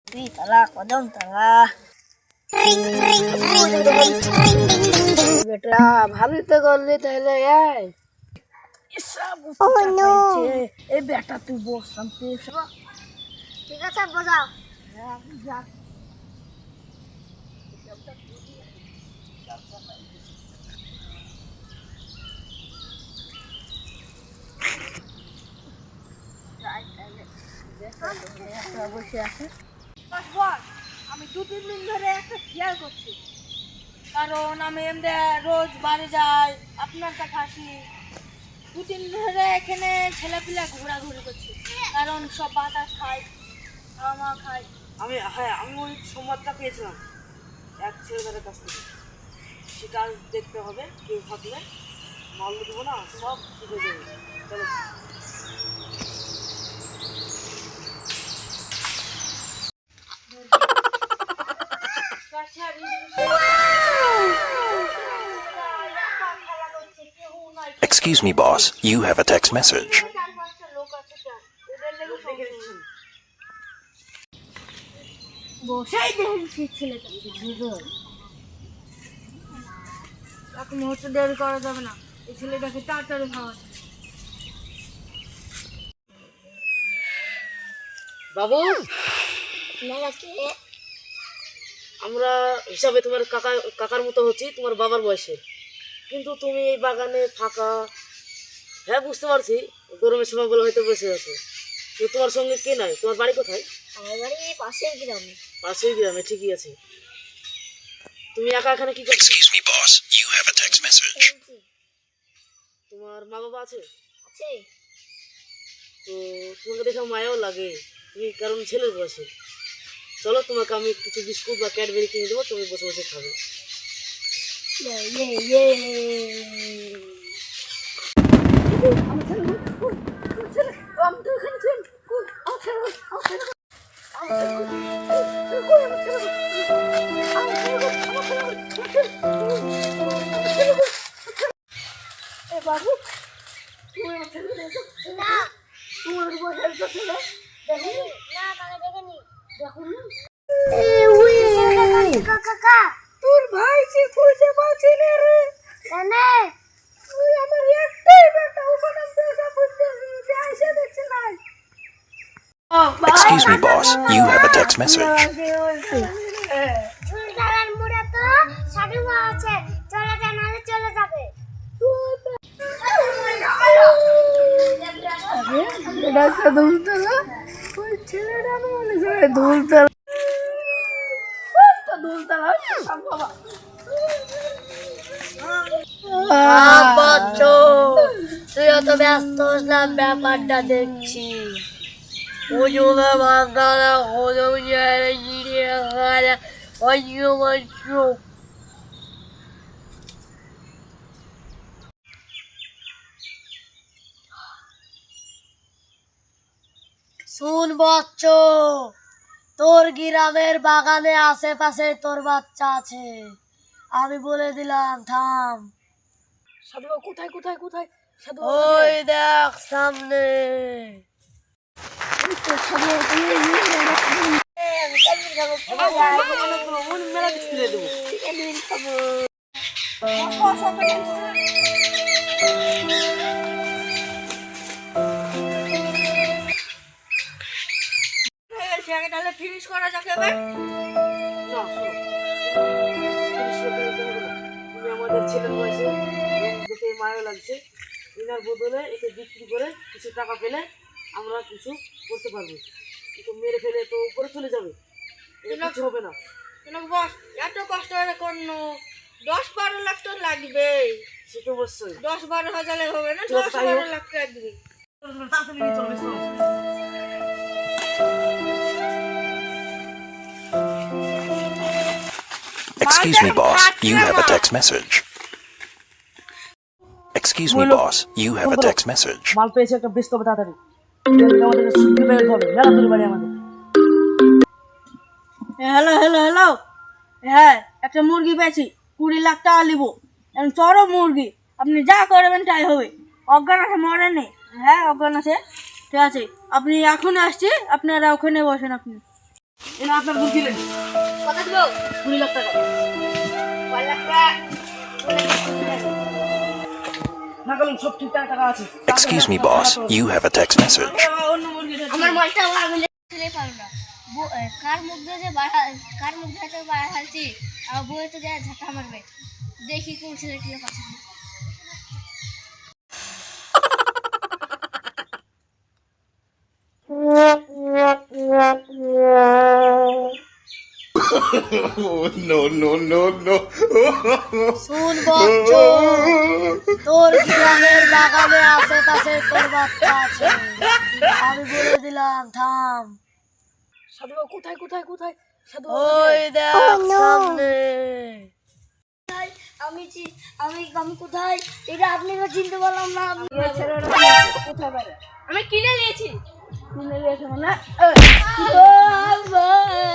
Tala, kodong tala. বেটা ভাবিতে করলি তাহলে এই বেটা তুই বস ঠিক আছে বোঝাও। বসে আছে আমি 2-3 দিন ধরে একটা খেয়াল করছি, কারণ আমি এমনি রোজ বাড়ি যাই, আপনার কাছে আসি, 2-3 দিন ধরে এখানে ছেলেপিলা ঘোরাঘুরি করছে, কারণ সব বাতাস খায়, খাওয়া খায়। আমি ওই সংবাদটা পেয়েছিলাম এক ছেলেদের কাছ থেকে। সেটা দেখতে হবে, কেউ থাকলে মাল দেবো না, সব ঠিক হয়ে যাবে। চলো। Excuse me, boss. You have a text message. বসেই দেখছি ছেলেটা এক মুহূর্তে দেরি করা যাবে না, এই ছেলেটাকে তাড়াতাড়ি খাওয়া। বাবু, আমরা হিসাবে তোমার কাকার মতো হচ্ছি, তোমার বাবার বয়সে, কিন্তু তুমি এই বাগানে ফাঁকা। হ্যাঁ বুঝতে পারছি, গরমের সময় বলে হয়তো বসে আছো, কিন্তু তোমার সঙ্গে কে নাই? তোমার বাড়ি কোথায়? আমার বাড়ি পাশের গ্রামে। পাশেই গ্রামে, ঠিকই আছে। তুমি একা এখানে কি করছো? Excuse me, boss. You have a text message. তোমার মা বাবা আছে? আছে। তো তোমাকে দেখে মায়াও লাগে, তুমি কারণ ছেলের বয়সে। চলো, তোমাকে আমি কিছু বিস্কুট বা ক্যাডবেরি কিনে দেবো, তুমি বসে বসে খাবে। বাবু তুমি আমার ছেলে দেখো না, তোমার বয়সের তো ছেলে দেখিনি। না, কাকা দেখিনি। দেখো না কাকা, তোর ভাই যে খুঁজে পাচ্ছি না রে, কেনে? তুই আমার একটাই বেটা, ওখানে পেশা করতে এসে দেখছি নাই। Excuse me, boss. You have a text message. ঝুলঝালার মুড়ে তো সাধু মা আছে, চলে যা, নাহলে চলে যাবে। এটা একটা দুলতলা, ওই ছেলেটা মনে করে দুলতলা, দুলতলা বাবা। তুই অত ব্যস্ত হোস না, ব্যাপারটা দেখছি। ওজনে বাংলা হজম গিয়ে শুন বচ্চ, তোর গ্রামের বাগানে আশেপাশে তোর বাচ্চা আছে, আমি বলে দিলাম, থাম। সাধু বাবা কোথায় কোথায় কোথায়? সাধু ওই দেখ সামনে। মেলা কিছু কিনে দেবো। তাহলে ফিনিশ করা যাবে এবার। না শোনো, তুমি আমাদের ছেলের বয়সে, দেখে মায়া লাগছে, এনার বদলে একে বিক্রি করে কিছু টাকা পেলে আমরা কিছু করতে পারবো, কিন্তু মেরে ফেলে তো উপরে চলে যাবে, এটা কিছু হবে না। বস এত কষ্ট করে কোনো 10-12 লাখ তো লাগবে। সে তো অবশ্যই 10-12 হাজারে হবে না, চলো, তাই হোক। 10-12 লাখ লাগবে। তাড়াতাড়ি নিয়ে চলো, ব্যস্ত হও। Excuse me, boss. You have a text message. Excuse me, boss. You have a text message. মাল পেয়েছে, একটা ব্যস্ত হবে তাড়াতাড়ি, আমাদের শুনতে বেরোতে হবে, মেলা দূর বাড়ি আমাদের। হ্যালো হ্যালো হ্যালো, হ্যাঁ একটা মুরগি পেয়েছি, 20 লাখ টাকা নিব, চড়ো মুরগি, আপনি যা করবেন তাই হবে। অজ্ঞান আছে, মরেনি? হ্যাঁ অজ্ঞান আছে, ঠিক আছে, আপনি এখন আসছি, আপনারা ওখানে বসেন আপনি। এ না আপনার ভুল কিনেন কত দিব 20 লাখ টাকা 5 লাখ টাকা না করুন সব ঠিকঠাক টাকা আছে Excuse me, boss. You have a text message. অন্য মুরগি আমার মালটা আমি ছেলে পারো না কার মুখ দিয়ে যে কার মুখ দিয়ে বাড়া হালছি আর বউয়ে তো যায় ঝাঁটা মারবে দেখি কোন ছেলে টিলে পাচ্ছে শুন বচ্চ, তোর গ্রামের বাগানে আশেপাশে তোর বাচ্চা আছে, আমি বলে দিলাম থাম। সাধু বাবু কোথায় কোথায় কোথায় সাধু ওই দেখ সামনে। আমি কোথায়, এটা আপনি তো চিনতে পারলাম না। কোথায় বাইরে আমি কিনে নিয়েছি কিনে নিয়েছে মানে ও বাবা।